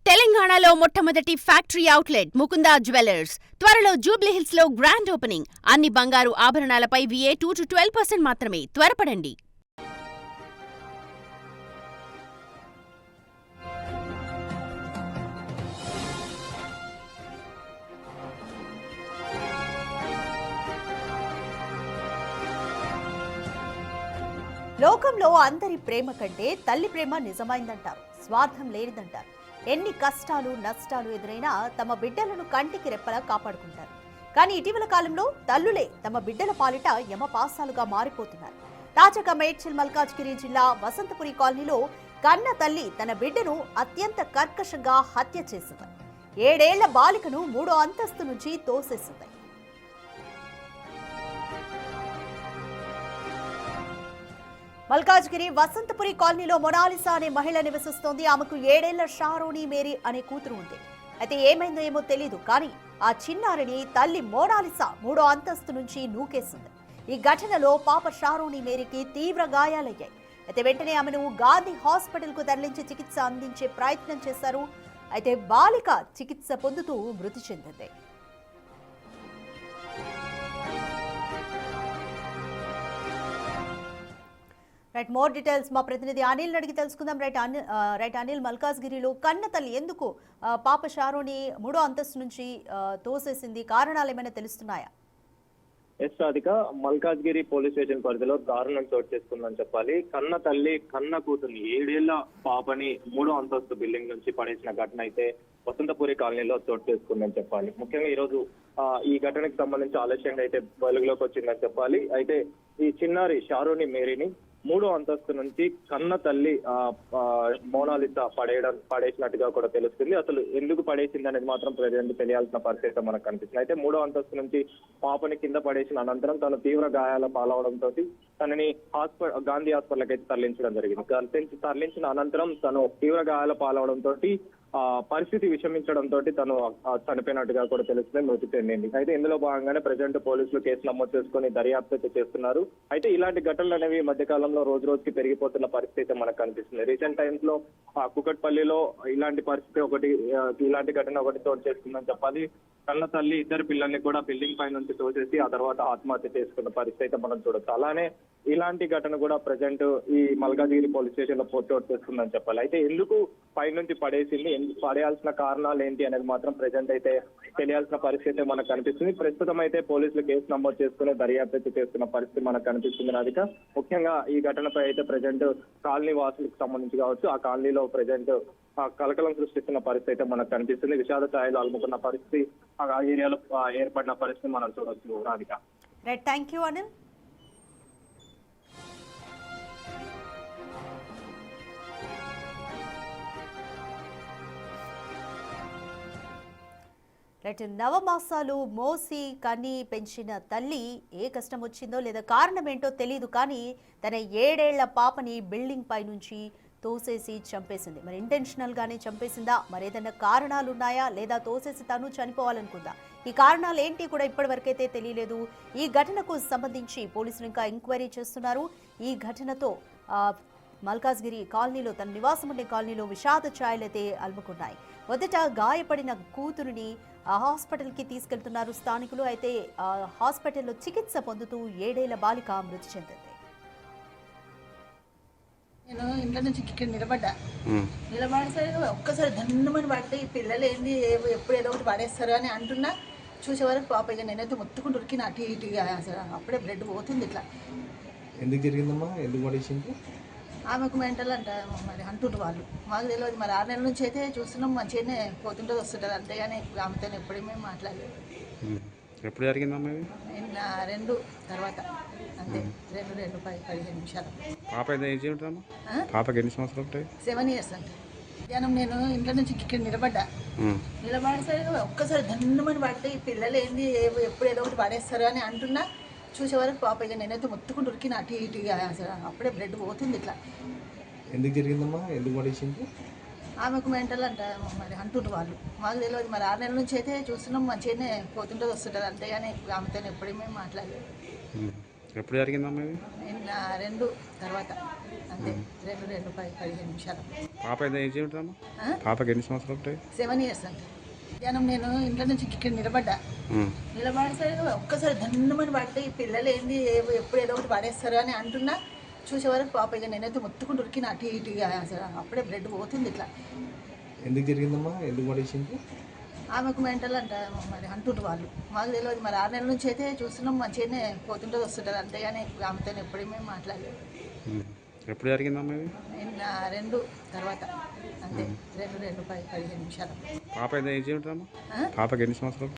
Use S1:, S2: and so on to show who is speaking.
S1: తెలంగాణలో మొట్టమొదటి factory outlet Mukunda jewellers త్వరలో జూబ్లీహిల్స్ లో గ్రాండ్ ఓపెనింగ్. అన్ని బంగారు ఆభరణాలపై VA 2-12% మాత్రమే. త్వరపడండి.
S2: లోకంలో అందరి ప్రేమ కంటే తల్లి ప్రేమ నిజమైందంటారు. స్వార్థం లేనిదంటారు. ఎన్ని కష్టాలు నష్టాలు ఎదురైనా తమ బిడ్డలను కంటికి రెప్పలా కాపాడుకుంటారు. కానీ ఇటీవల కాలంలో తల్లులే తమ బిడ్డల పాలిట యమపాసాలుగా మారిపోతున్నారు. తాజాగా మేడ్చల్ మల్కాజ్గిరి జిల్లా వసంతపురి కాలనీలో కన్న తల్లి తన బిడ్డను అత్యంత కర్కశంగా హత్య చేసింది. 7 ఏళ్ల బాలికను 3వ అంతస్తు నుంచి తోసేసింది. మల్కాజ్గిరి వసంతపురి కాలనీలో మొనాలిసా అనే మహిళ నివసిస్తోంది. ఆమెకు 7 ఏళ్ల షారోని మేరీ అనే కూతురు ఉంది. అయితే ఏమైందో ఏమో తెలీదు, కానీ ఆ చిన్నారిని తల్లి మోనాలిసా 3వ అంతస్తు నుంచి నూకేసింది. ఈ ఘటనలో పాప షారోని మేరీకి తీవ్ర గాయాలయ్యాయి. అయితే వెంటనే ఆమెను గాంధీ హాస్పిటల్ కు తరలించి చికిత్స అందించే ప్రయత్నం చేశారు. అయితే బాలిక చికిత్స పొందుతూ మృతి చెందింది. మోర్ డీటెయిల్స్ మా ప్రతినిధి అనిల్ అడిగి తెలుసుకుందాం. అనిల్, మల్కాజ్గిరిలో కన్న తల్లి ఎందుకు పాప షారోని 3వ అంతస్తు నుంచి తోసేసింది? కారణాలు ఏమైనా తెలుస్తున్నాయా?
S3: Yes Radhika, Malkajgiri police station పరిధిలో దారుణం చోటు చేసుకుందని చెప్పాలి. కన్న తల్లి కన్న కూతుర్ని 7 ఏళ్ల పాపని 3వ అంతస్తు బిల్డింగ్ నుంచి పడేసిన ఘటన అయితే వసంతపురి కాలనీలో చోటు చేసుకుందని చెప్పాలి. ముఖ్యంగా ఈ రోజు ఈ ఘటనకు సంబంధించి ఆలస్యంగా అయితే వెలుగులోకి వచ్చిందని చెప్పాలి. అయితే ఈ చిన్నారి షారోని మేరీని 3వ అంతస్తు నుంచి కన్న తల్లి మోనాలిసా పడేసినట్టుగా కూడా తెలుస్తుంది. అసలు ఎందుకు పడేసింది అనేది మాత్రం ప్రజెంట్ తెలియాల్సిన పరిస్థితి మనకు కనిపిస్తుంది. అయితే 3వ అంతస్తు నుంచి పాపని కింద పడేసిన అనంతరం తను తీవ్ర గాయాల పాలవడంతో తనని గాంధీ హాస్పిటల్కి అయితే తరలించడం జరిగింది. తరలించిన అనంతరం తను తీవ్ర గాయాల పాలవడంతో పరిస్థితి విషమించడంతో తను చనిపోయినట్టుగా కూడా తెలుస్తుంది, మృతి చెందింది. అయితే ఇందులో భాగంగానే ప్రజెంట్ పోలీసులు కేసు నమోదు చేసుకుని దర్యాప్తు చేస్తున్నారు. అయితే ఇలాంటి ఘటనలు అనేవి మధ్య కాలంలో రోజు రోజుకి పెరిగిపోతున్న పరిస్థితి మనకు కనిపిస్తుంది. రీసెంట్ టైమ్స్ లో కుకట్పల్లిలో ఇలాంటి ఘటన ఒకటి చోటు చేసుకుందని చెప్పాలి. కన్న తల్లి 2 పిల్లల్ని కూడా బిల్డింగ్ పై నుంచి తోసేసి ఆ తర్వాత ఆత్మహత్య చేసుకున్న పరిస్థితి మనం చూడొచ్చు. అలానే ఇలాంటి ఘటన కూడా ప్రజెంట్ ఈ మల్కాజ్గిరి పోలీస్ స్టేషన్ లో చోటు చేసుకుందని చెప్పాలి. అయితే ఎందుకు పై నుంచి పడేసింది, పడేయాల్సిన కారణాలు ఏంటి అనేది మాత్రం ప్రజెంట్ అయితే తెలియాల్సిన పరిస్థితి మనకు కనిపిస్తుంది. ప్రస్తుతం అయితే పోలీసులు కేసు నమోదు చేసుకుని దర్యాప్తు చేస్తున్న పరిస్థితి మనకు కనిపిస్తుంది. రాధిక, ముఖ్యంగా ఈ ఘటనపై అయితే ప్రజెంట్ కాలనీ వాసులకు సంబంధించి కావచ్చు, ఆ కాలనీలో ప్రజెంట్ కలకలం సృష్టిస్తున్న పరిస్థితి అయితే మనకు కనిపిస్తుంది. విషాద ఛాయలు అలుముకున్న పరిస్థితి ఆ ఏరియాలో ఏర్పడిన పరిస్థితి మనం చూడొచ్చు. Radhika,
S2: thank you Anil. నవమాసాలు మోసి కని పెంచిన తల్లి ఏ కష్టం వచ్చిందో లేదా కారణం ఏంటో తెలియదు, కానీ తన 7 ఏళ్ల పాపని బిల్డింగ్ పై నుంచి తోసేసి చంపేసింది. మరి ఇంటెన్షనల్ గానే చంపేసిందా, మరేదైనా కారణాలు ఉన్నాయా, లేదా తోసేసి తను చనిపోవాలనుకుందా? ఈ కారణాలు ఏంటి కూడా ఇప్పటి వరకైతే తెలియలేదు. ఈ ఘటనకు సంబంధించి పోలీసులు ఇంకా ఎంక్వైరీ చేస్తున్నారు. ఈ ఘటనతో మల్కాజ్గిరి కాలనీలో, తన నివాసం ఉండే కాలనీలో విషాద ఛాయలైతే అలుముకున్నాయి. మొదట గాయపడిన కూతురుని హాస్పిటల్కి తీసుకెళ్తున్నారు స్థానికులు. అయితే హాస్పిటల్లో చికిత్స పొందుతూ 7 ఏళ్ల బాలిక మృతి చెందింది.
S4: నేను ఇంట్లో నుంచి ఇక్కడ నిలబడేసరికి ఒక్కసారి ధన్యమని పడితే ఈ పిల్లలు ఏంది ఎప్పుడు ఏదో ఒకటి పడేస్తారు అని అంటున్నా. చూసే వరకు పాప ఇక నేనైతే మొత్తుకుంటూ ఉరికిన అటు ఇటుగా అసలు అప్పుడే బ్లడ్ పోతుంది. ఇట్లా ఎందుకు జరిగిందమ్మా, ఎందుకు పడేసింది? ఆమెకు మెంటల్ అంట మరి అంటుండ్రు వాళ్ళు, మాకు తెలియదు. మరి 6 నెలల నుంచి అయితే చూస్తున్నాం, మంచిగానే పోతుంటుంది వస్తుంటుంది, అంతేగాని ఆమెతో ఎప్పుడేమీ మాట్లాడలేదు.
S5: ఎప్పుడు జరిగిందమ్మా?
S4: 2 తర్వాత అంతే, 2-15 నిమిషాలు.
S5: పాప పాపకి ఎన్ని సంవత్సరాలు ఉంటాయి?
S4: 7 ఇయర్స్ అంటే. మధ్యాహ్నం నేను ఇంట్లో నుంచి ఇక్కడ నిలబడేసరికి ఒక్కసారి ధన్యమని పడితే ఈ పిల్లలు ఏంది ఎప్పుడు ఏదో ఒకటి పడేస్తారు అని అంటున్నా. చూసే వరకు పాప ఇక నేనైతే మొత్తుకుంటూ ఉరికిన అటు ఇటుగా అసలు అప్పుడే బ్లడ్ పోతుంది. ఇట్లా
S5: ఎందుకు జరిగిందమ్మా, ఎందుకు పడేసింది?
S4: ఆమెకు మెంటల్ అంట మరి అంటుండ్రు వాళ్ళు, మాకు తెలియదు. మరి 6 నెలల నుంచి అయితే చూస్తున్నాం, మంచిగానే పోతుంటుంది వస్తుంటుంది, అంతేగాని ఆమెతో ఎప్పుడేమీ మాట్లాడలేదు.
S5: ఎప్పుడు జరిగిందమ్మా?
S4: 2 తర్వాత అంతే 15 నిమిషాలు.
S5: పాప ఏజ్ ఉంటుందమ్మా?
S4: ఆ?
S5: పాపకి ఎన్ని సంవత్సరాలు ఉంటాయి?
S4: 7 years అండి. మధ్యాహ్నం నేను ఇంట్లో నుంచి ఇక్కడ నిలబడ్డా. నిలబడేసరికి ఒక్కసారి ధన్నుమని పడితే ఈ పిల్లలు ఏంది ఎప్పుడు ఏదో ఒకటి పడేస్తారు అని అంటున్నా. చూసే వరకు పాప ఇక నేనైతే మొత్తుకుంటూ ఉరికిన అటు ఇటుగా అసలు అప్పుడే బ్లడ్ పోతుంది ఇట్లా.
S5: ఎందుకు జరిగిందమ్మా? ఎందుకు పడేసింది?
S4: ఆమెకు మెంటల్ అంట మరి అంటుండ్రు వాళ్ళు. మాకు తెలియదు మరి 6 నెలల నుంచి అయితే చూస్తున్నాం మంచిగానే పోతుంటుంది వస్తుంటుంది, అంతేగాని ఆమెతో ఎప్పుడు మేము మాట్లాడలేదు.
S5: ఎప్పుడు జరిగిందమ్మా ఇది?
S4: నిన్న 2 తర్వాత అంతే 15 నిమిషాలు.
S5: పాప ఏజ్ ఉంటుందమ్మా?
S4: ఆ?
S5: పాపకి ఎన్ని సంవత్సరాలు?